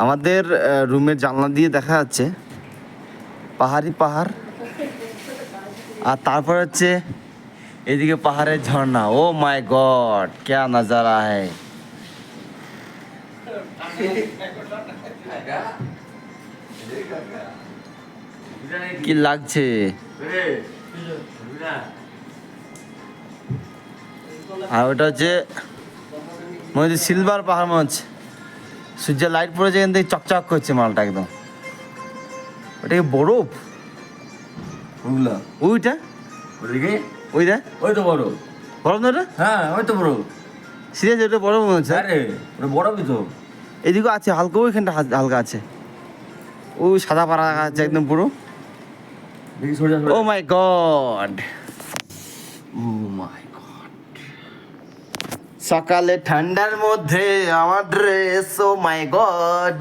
আমাদের রুমের জানলা দিয়ে দেখা যাচ্ছে পাহাড় আর তারপর হচ্ছে এদিকে পাহাড়ের ঝর্ণা। ও মাই গড, ক্যা নজারা হ্যায়। কি লাগছে? আর ওটা হচ্ছে মনে হচ্ছে সিলভার পাহাড় মনে হচ্ছে। সূর্যের লাইট পড়েছে এখান থেকে চকচক করছে মালটা একদম। ওটা কি বরফ? ওগুলা ওইটা ওদিকে ওইটা ওই তো বড়। বরফ না ওটা? হ্যাঁ ওই তো বড়। সিরিয়াস ওটা বরফ মনে হচ্ছে। আরে ওটা বড়ই তো। এদিকেও আছে হালকা, ওইখানটা হালকা আছে। ওই সাদা পাড়া আছে একদম পুরো। দেখি সরে যা ও মাই গড, ও মাই গড। সকালে ঠান্ডার মধ্যে আমার ড্রেস, ও মাই গড।